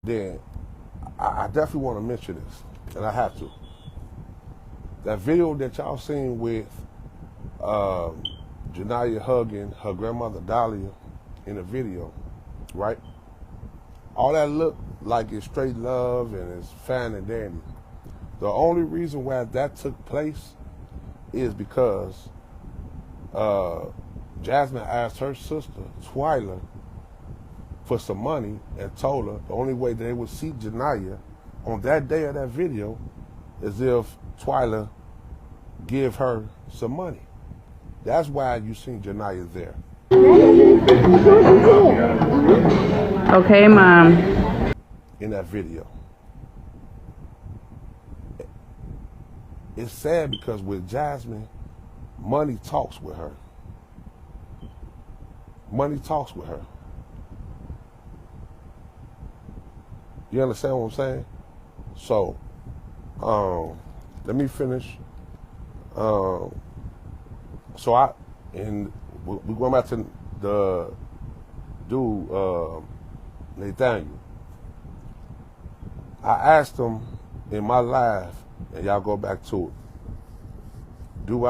then I definitely want to mention this, and I have to. That video that y'all seen with Janiyah hugging her grandmother Dahlia in the video, right? All that looked like it's straight love and it's fine and dandy. The only reason why that took place is because Jasmine asked her sister, Twyla, for some money and told her the only way they would see Janiyah on that day of that video is if Twyla give her some money. That's why you seen Janiyah there. Okay, Mom. In that video. It's sad because with Jasmine, money talks with her. Money talks with her. You understand what I'm saying? So, let me finish. We're going back to the dude, Nathaniel. I asked him in my live, and y'all go back to it. Do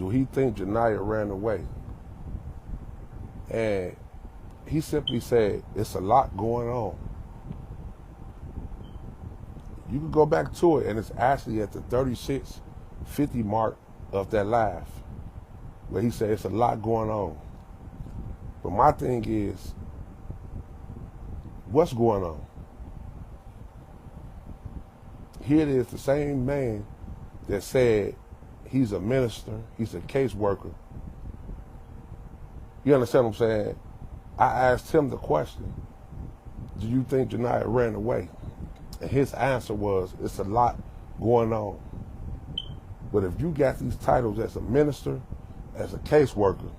he think Janiyah ran away? And he simply said, it's a lot going on. You can go back to it, and it's actually at the 36:50 mark of that live, where he said it's a lot going on. But my thing is, what's going on? Here it is, the same man that said he's a minister, he's a caseworker. You understand what I'm saying? I asked him the question, do you think Janiyah ran away? And his answer was, it's a lot going on. But if you got these titles as a minister, as a caseworker,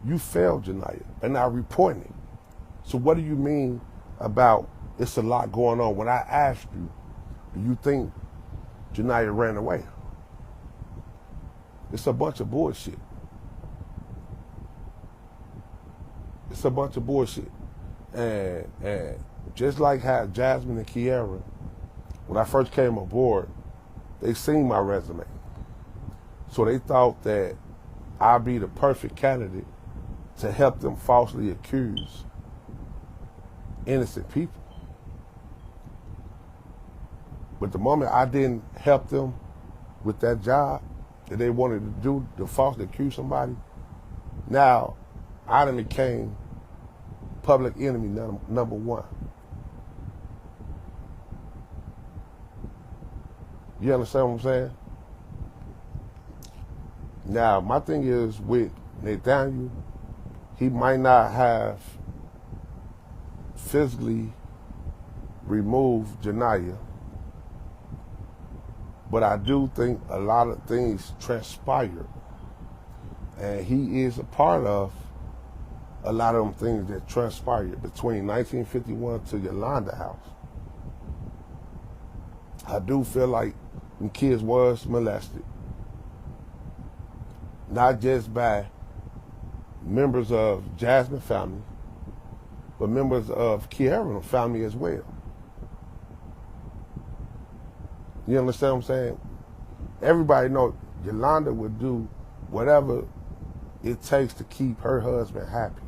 you failed Janiyah and not reporting it. So what do you mean about it's a lot going on? When I asked you, do you think Janiyah ran away? It's a bunch of bullshit. It's a bunch of bullshit. And just like how Jasmine and Kiara, when I first came aboard, they seen my resume. So they thought that I'd be the perfect candidate to help them falsely accuse innocent people. But the moment I didn't help them with that job that they wanted to do, to falsely accuse somebody, now I done became public enemy number one. You understand what I'm saying? Now, my thing is with Nathaniel, he might not have physically removed Janiyah, but I do think a lot of things transpired. And he is a part of a lot of them things that transpired between 1951 to Yolanda House. I do feel like the kids was molested, not just by members of Jasmine's family, but members of Kiara's family as well. You understand what I'm saying? Everybody knows Yolanda would do whatever it takes to keep her husband happy,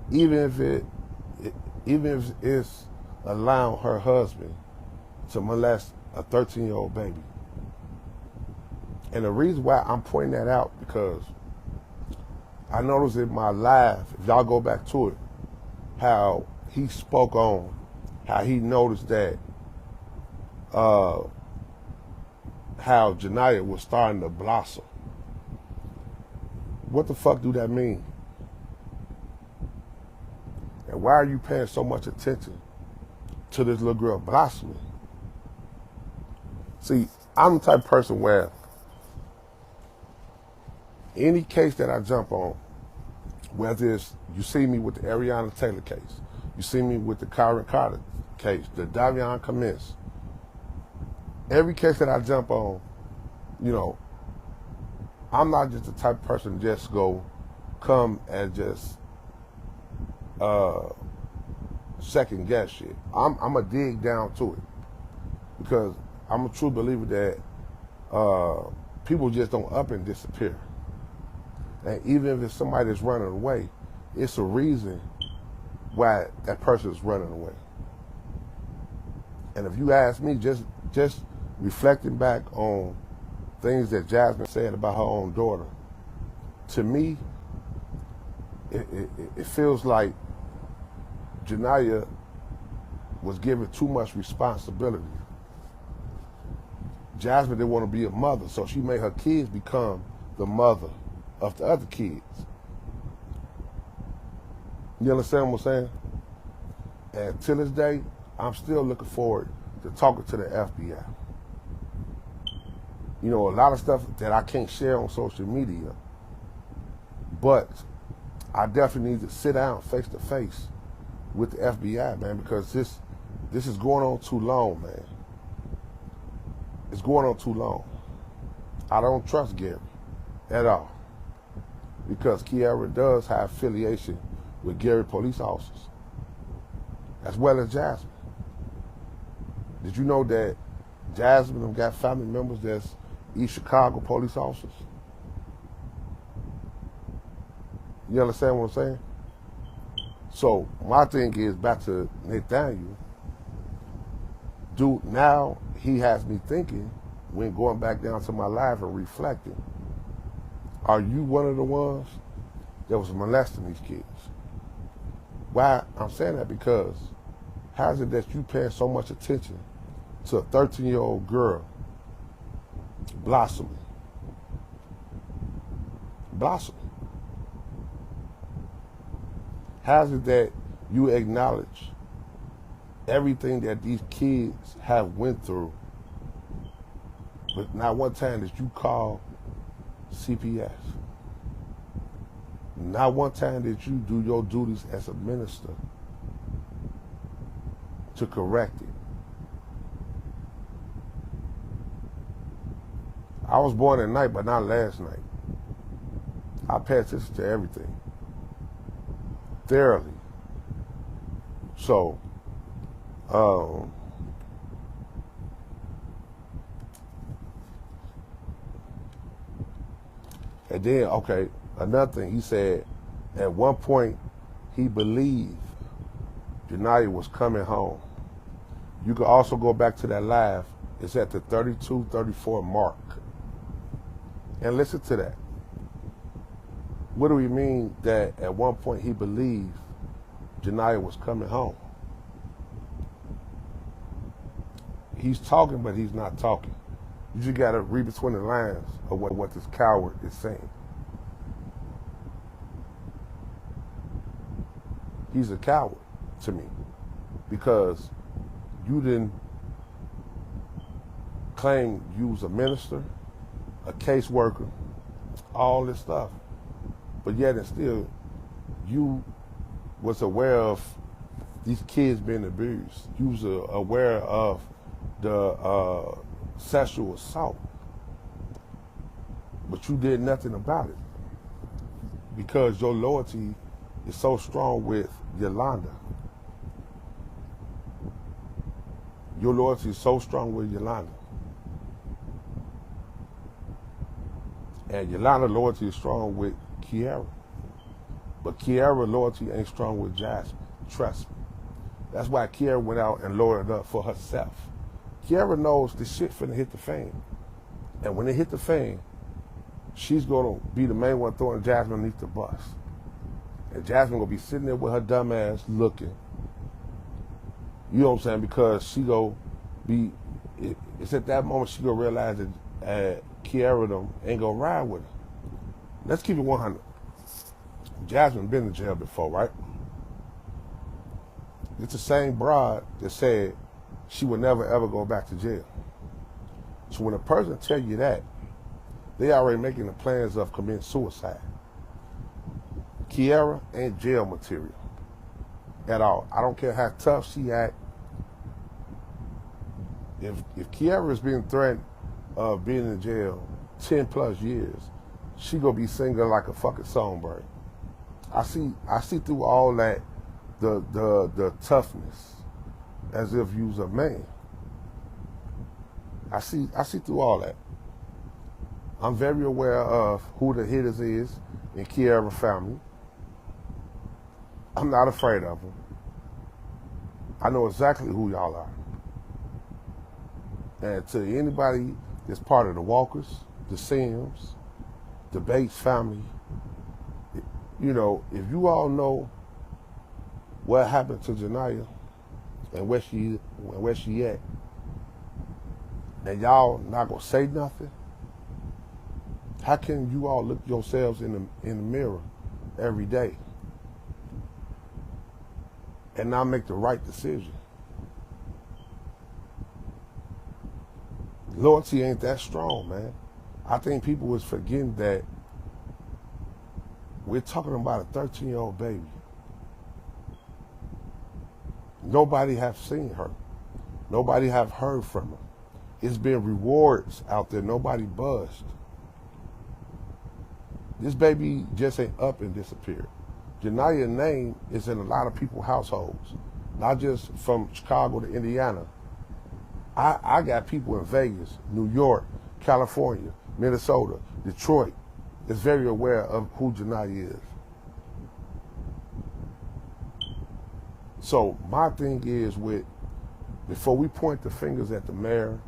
even if it's allowing her husband to molest a 13-year-old baby. And the reason why I'm pointing that out, because I noticed in my live, if y'all go back to it, how he spoke on how he noticed that how Janiyah was starting to blossom. What the fuck do that mean? And why are you paying so much attention to this little girl blossoming? See, I'm the type of person where any case that I jump on, whether it's, you see me with the Ariana Taylor case, you see me with the Kyron Carter case, the Davion Cummins, every case that I jump on, you know, I'm not just the type of person to just come and just second guess shit. I'm gonna dig down to it because I'm a true believer that people just don't up and disappear. And even if it's somebody that's running away, it's a reason why that person is running away. And if you ask me, just reflecting back on things that Jasmine said about her own daughter, to me, it feels like Janiyah was given too much responsibility. Jasmine didn't want to be a mother, so she made her kids become the mother of the other kids. You understand what I'm saying? And to this day, I'm still looking forward to talking to the FBI. You know, a lot of stuff that I can't share on social media, but I definitely need to sit down face to face with the FBI, man, because this is going on too long, man. It's going on too long. I don't trust Gary at all because Kiara does have affiliation with Gary police officers as well as Jasmine. Did you know that Jasmine got family members that's East Chicago police officers? You understand what I'm saying? So my thing is back to Nathaniel. Dude, now he has me thinking when going back down to my life and reflecting. Are you one of the ones that was molesting these kids? Why I'm saying that because how is it that you pay so much attention to a 13-year-old girl blossoming? How is it that you acknowledge everything that these kids have went through, but not one time did you call CPS? Not one time did you do your duties as a minister to correct it. I was born at night, but not last night. I pay attention to everything thoroughly. So, and then, okay, another thing, he said at one point he believed Janiyah was coming home. You can also go back to that live. It's at the 32, 34 mark. And listen to that. What do we mean that at one point he believed Janiyah was coming home? He's talking, but he's not talking. You just got to read between the lines of what this coward is saying. He's a coward to me because you didn't claim you was a minister, a caseworker, all this stuff, but yet and still you was aware of these kids being abused. You was aware of the sexual assault, but you did nothing about it because your loyalty is so strong with Yolanda. Your loyalty is so strong with Yolanda. And Yolanda's loyalty is strong with Kiara. But Kiara's loyalty ain't strong with Jasmine. Trust me. That's why Kiara went out and lowered it up for herself. Kiara knows this shit finna hit the fan. And when it hit the fan, she's gonna be the main one throwing Jasmine underneath the bus. And Jasmine gonna be sitting there with her dumb ass looking. You know what I'm saying? Because she go be, it's at that moment she gonna realize that Kiara them ain't gonna ride with her. Let's keep it 100. Jasmine been in jail before, right? It's the same broad that said she would never ever go back to jail. So when a person tell you that, they already making the plans of committing suicide. Kiara ain't jail material at all. I don't care how tough she act. If Kiara is being threatened of being in jail 10 plus years, she gonna be singing like a fucking songbird. I see through all that the toughness, as if you was a man. I see through all that. I'm very aware of who the hitters is in Kiara family. I'm not afraid of them. I know exactly who y'all are. And to anybody that's part of the Walkers, the Sims, the Bates family, you know, if you all know what happened to Janiyah and where she at, and y'all not gonna say nothing, how can you all look yourselves in the mirror every day and not make the right decision? Loyalty ain't that strong, man. I think people was forgetting that we're talking about a 13-year-old baby. Nobody have seen her. Nobody have heard from her. It's been rewards out there. Nobody buzzed. This baby just ain't up and disappeared. Janiyah's name is in a lot of people's households, not just from Chicago to Indiana. I got people in Vegas, New York, California, Minnesota, Detroit that's very aware of who Janiyah is. So my thing is before we point the fingers at the mayor,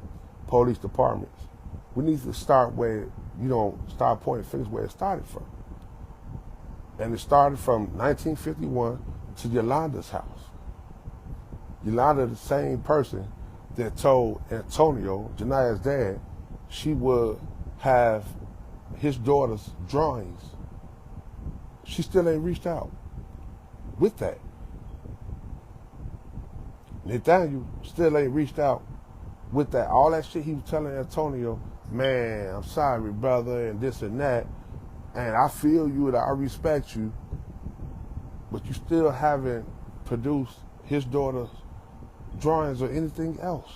police departments, we need to start where, start pointing fingers where it started from. And it started from 1951 to Yolanda's house. Yolanda, the same person that told Antonio, Janiyah's dad, she would have his daughter's drawings. She still ain't reached out with that. Nathaniel still ain't reached out with that. All that shit he was telling Antonio, man, I'm sorry, brother, and this and that, and I feel you and I respect you, but you still haven't produced his daughter's drawings or anything else.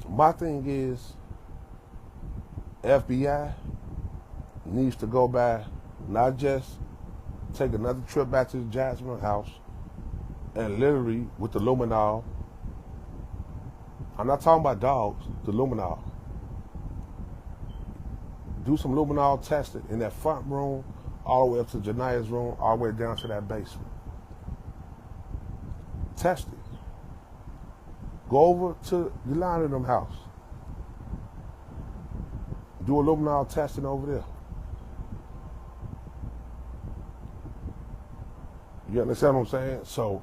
My thing is, FBI needs to go back, not just take another trip back to the Jasmine house and literally with the luminol. I'm not talking about dogs, the luminol. Do some luminol testing in that front room, all the way up to Janiyah's room, all the way down to that basement. Test it. Go over to Yolanda's house. Do a luminol testing over there. You understand what I'm saying? So,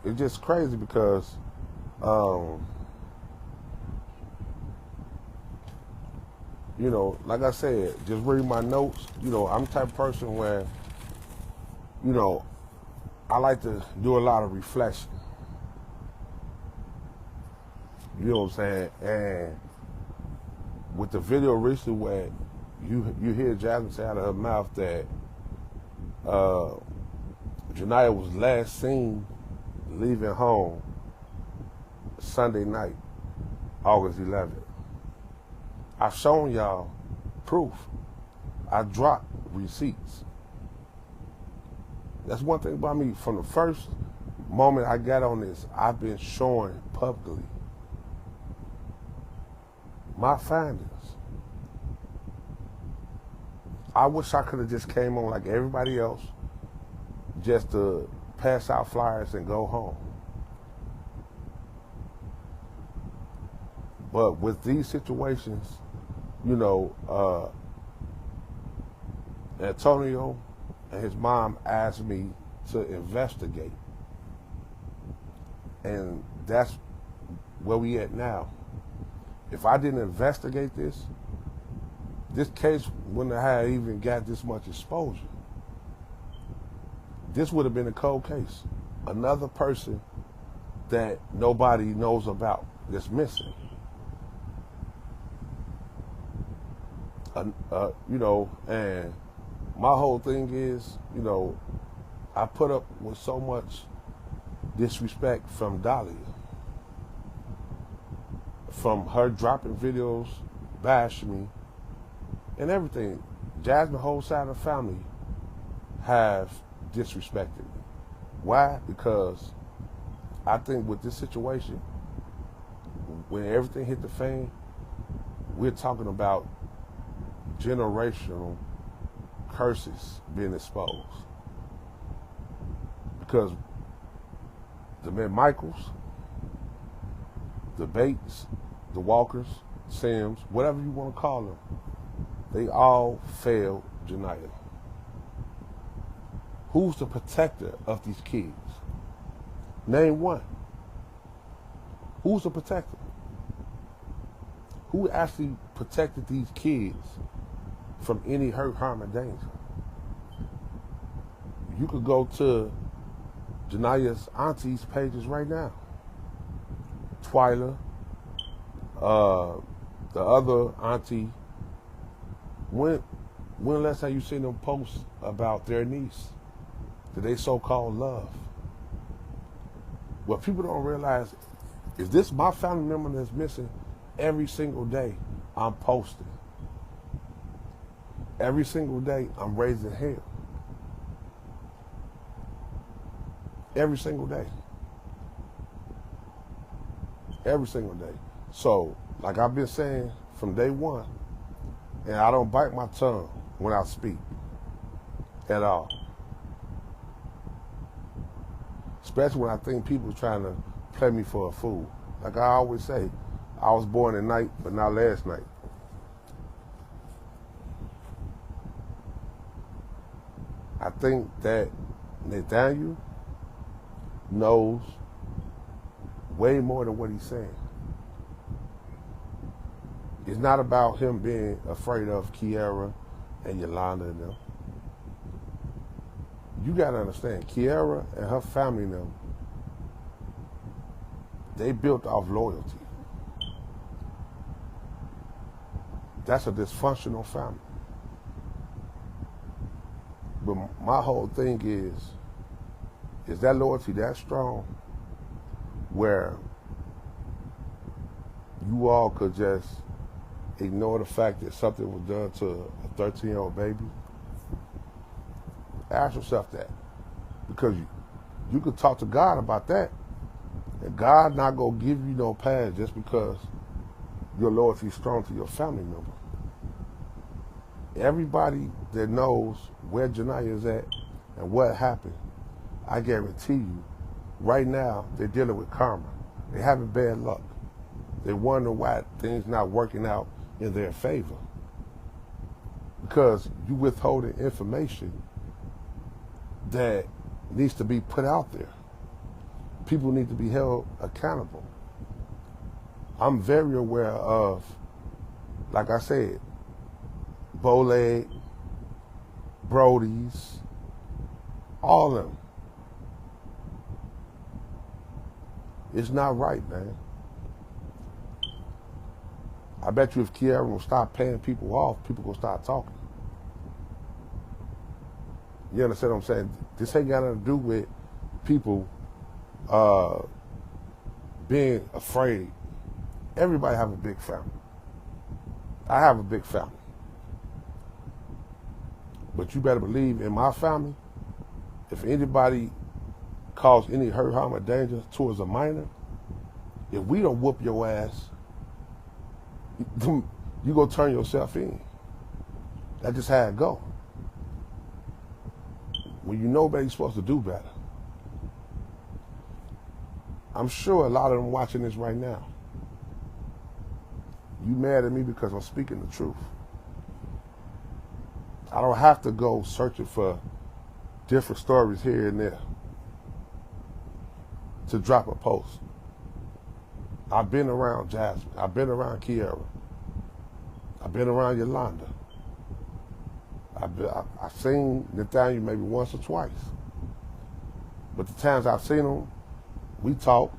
it's just crazy because, like I said, just reading my notes, I'm the type of person where, I like to do a lot of reflection. You know what I'm saying? And with the video recently where you hear Jasmine say out of her mouth that Janiyah was last seen leaving home Sunday night, August 11th. I've shown y'all proof. I dropped receipts. That's one thing about me. From the first moment I got on this, I've been showing publicly my findings. I wish I could have just came on like everybody else, just to pass out flyers and go home. But with these situations, Antonio and his mom asked me to investigate. And that's where we at now. If I didn't investigate this case wouldn't have even got this much exposure. This would have been a cold case. Another person that nobody knows about that's missing. And my whole thing is, I put up with so much disrespect from Dahlia. From her dropping videos, bashing me, and everything. Jasmine, whole side of the family, have disrespected me. Why? Because I think with this situation, when everything hit the fan, we're talking about generational curses being exposed. Because the McMichaels, the Bates, the Walkers, Sims, whatever you want to call them, they all failed Janiyah. Who's the protector of these kids? Name one. Who's the protector? Who actually protected these kids from any hurt, harm, or danger? You could go to Janiyah's auntie's pages right now. Twyla, the other auntie. When last time you seen them post about their niece that they so-called love? What people don't realize is this my family member that's missing. Every single day I'm posting. Every single day I'm raising hell. Every single day. Every single day. So, like I've been saying from day one, and I don't bite my tongue when I speak at all. Especially when I think people are trying to play me for a fool. Like I always say, I was born at night, but not last night. I think that Nathaniel knows way more than what he's saying. It's not about him being afraid of Kiara and Yolanda and them. You gotta understand, Kiara and her family and them, they built off loyalty. That's a dysfunctional family. But my whole thing is that loyalty that strong where you all could just ignore the fact that something was done to a 13-year-old baby? Ask yourself that. Because you could talk to God about that. And God not going to give you no pass just because your loyalty is strong to your family member. Everybody that knows where Janiyah is at and what happened, I guarantee you, right now, they're dealing with karma. They're having bad luck. They wonder why things not working out in their favor. Because you withholding information that needs to be put out there. People need to be held accountable. I'm very aware of, like I said, Bowleg, Brody's, all of them. It's not right, man. I bet you if Kiara will stop paying people off, people will start talking. You understand what I'm saying? This ain't got nothing to do with people being afraid. Everybody have a big family. I have a big family. But you better believe in my family, if anybody cause any hurt, harm, or danger towards a minor, if we don't whoop your ass, you gonna turn yourself in. That's just how it go. When you know better, you're supposed to do better. I'm sure a lot of them watching this right now, you mad at me because I'm speaking the truth. I don't have to go searching for different stories here and there to drop a post. I've been around Jasmine. I've been around Kiara. I've been around Yolanda. I've seen Nathaniel maybe once or twice. But the times I've seen him, we talk.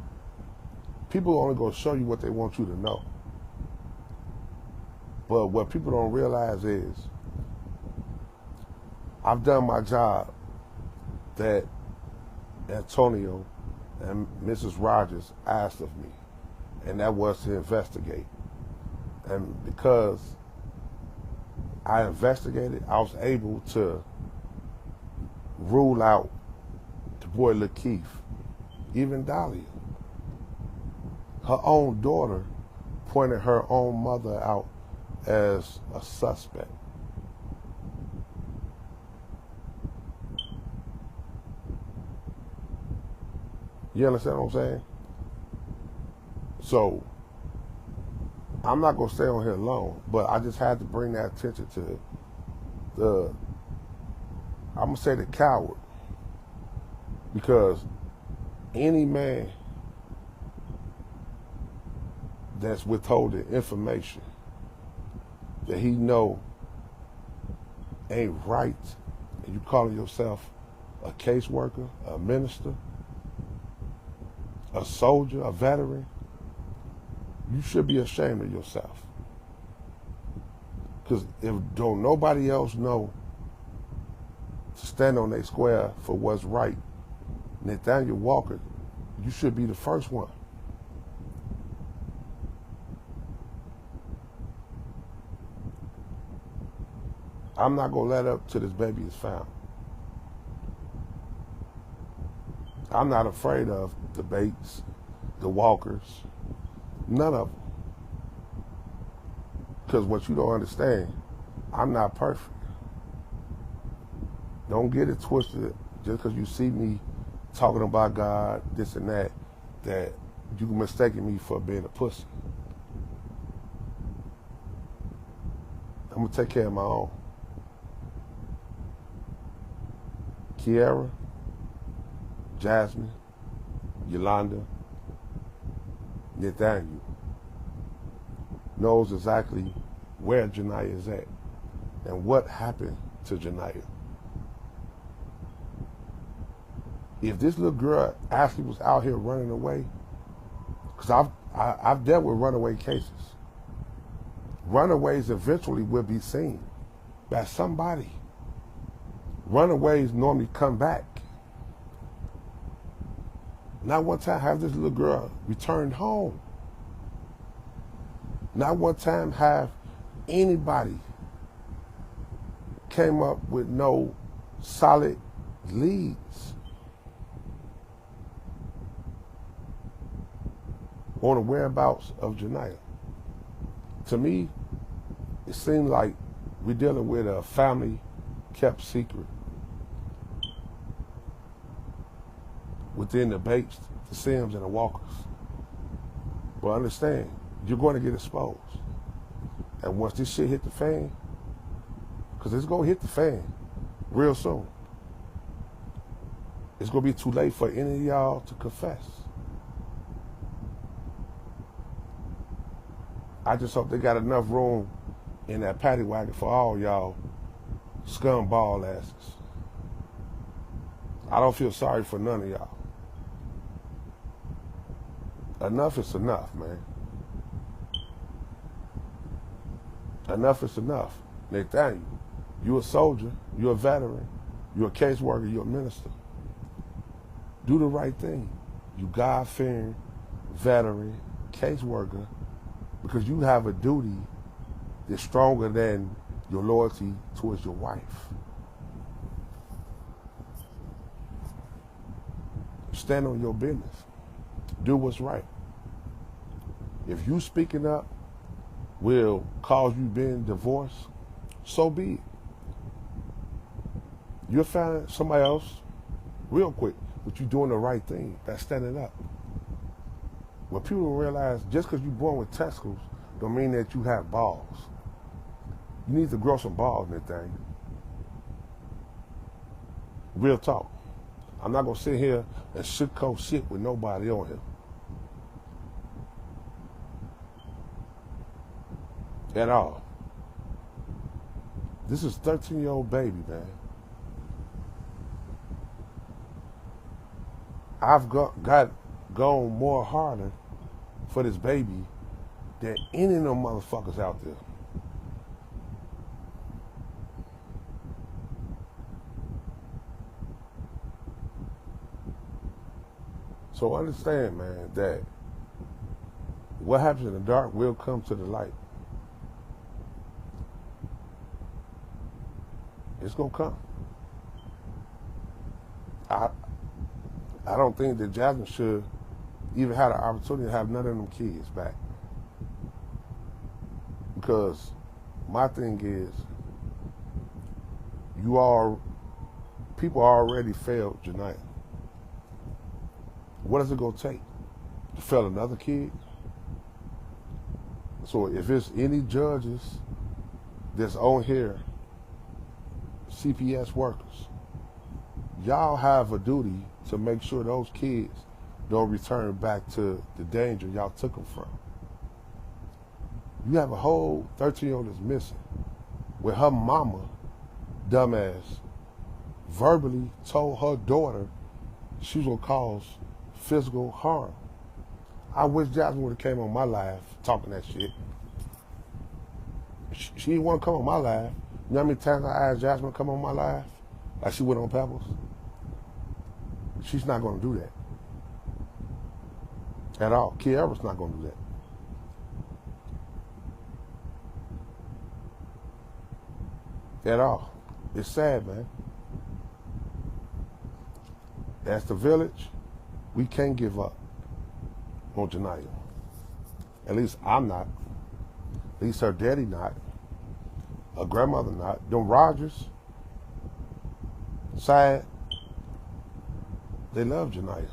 People are only going to show you what they want you to know. But what people don't realize is I've done my job that Antonio and Mrs. Rogers asked of me, and that was to investigate. And because I investigated, I was able to rule out the boy Lakeith, even Dahlia. Her own daughter pointed her own mother out as a suspect. You understand what I'm saying? So, I'm not going to stay on here long, but I just had to bring that attention to I'm going to say the coward. Because any man that's withholding information that he know ain't right, and you calling yourself a caseworker, a minister, a soldier, a veteran, you should be ashamed of yourself. Because if don't nobody else know to stand on their square for what's right, Nathaniel Walker, you should be the first one. I'm not going to let up till this baby is found. I'm not afraid of the Bates, the Walkers, none of them. Because what you don't understand, I'm not perfect. Don't get it twisted just because you see me talking about God, this and that you mistaken me for being a pussy. I'm going to take care of my own. Kiara, Jasmine, Yolanda, Nathaniel knows exactly where Janiyah is at and what happened to Janiyah. If this little girl actually was out here running away, because I've dealt with runaway cases. Runaways eventually will be seen by somebody. Runaways normally come back. Not one time have this little girl returned home. Not one time have anybody came up with no solid leads on the whereabouts of Janiyah. To me, it seems like we're dealing with a family kept secret within the Bates, the Sims, and the Walkers. But understand, you're going to get exposed. And once this shit hit the fan, because it's going to hit the fan real soon, it's going to be too late for any of y'all to confess. I just hope they got enough room in that paddy wagon for all y'all scumball asses. I don't feel sorry for none of y'all. Enough is enough, man. Enough is enough. Nathaniel, you a soldier, you a veteran, you a caseworker, you a minister. Do the right thing. You God-fearing, veteran, caseworker, because you have a duty that's stronger than your loyalty towards your wife. Stand on your business. Do what's right. If you speaking up will cause you being divorced, so be it. You'll find somebody else real quick, but you're doing the right thing. That's standing up. When people realize just because you're born with testicles don't mean that you have balls. You need to grow some balls, Nathaniel. Real talk. I'm not going to sit here and sugarcoat shit with nobody on here. At all. This is a 13-year-old baby, man. I've gone more harder for this baby than any of them motherfuckers out there. So understand, man, that what happens in the dark will come to the light. It's going to come. I I don't think that Jasmine should even have the opportunity to have none of them kids back. Because my thing is, people already failed Janiyah. What is it gonna take to fail another kid? So if it's any judges that's on here, CPS workers, y'all have a duty to make sure those kids don't return back to the danger y'all took them from. You have a whole 13-year-old that's missing, where her mama, dumbass, verbally told her daughter she was gonna cause physical harm. I wish Jasmine would have came on my live talking that shit. She didn't want to come on my live. You know how many times I asked Jasmine to come on my live? Like she went on Pebbles? She's not going to do that. At all. Kiara's not going to do that. At all. It's sad, man. As the village, we can't give up on Janiyah. At least I'm not. At least her daddy not. Her grandmother not. Them Rogers side, they love Janiyah.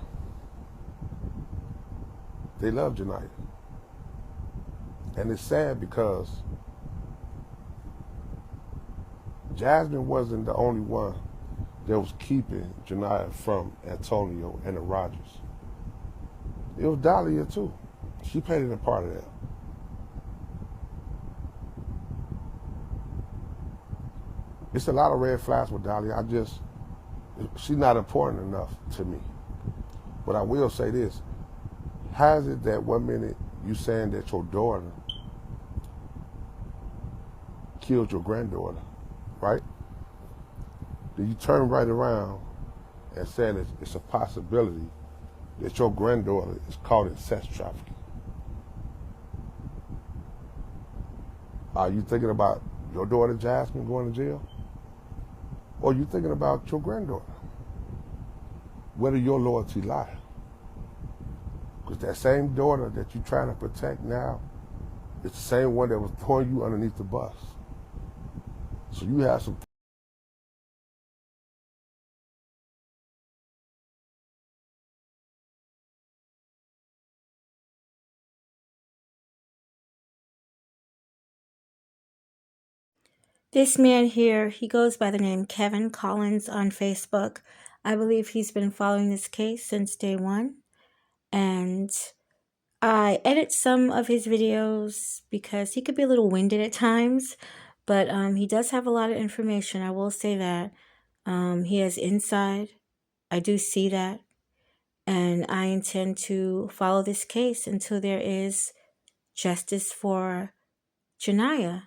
They love Janiyah. And it's sad because Jasmine wasn't the only one that was keeping Janiyah from Antonio and the Rogers. It was Dahlia too. She played a part of that. It's a lot of red flags with Dahlia. She's not important enough to me. But I will say this. How is it that one minute you saying that your daughter killed your granddaughter, right? Then you turn right around and saying it's a possibility that your granddaughter is caught in sex trafficking. Are you thinking about your daughter Jasmine going to jail? Or are you thinking about your granddaughter? Where does your loyalty lie? Because that same daughter that you're trying to protect now is the same one that was throwing you underneath the bus. So you have some. This man here, he goes by the name Kevin Collins on Facebook. I believe he's been following this case since day one. And I edit some of his videos because he could be a little winded at times. But he does have a lot of information, I will say that. He has insight. I do see that. And I intend to follow this case until there is justice for Janiyah.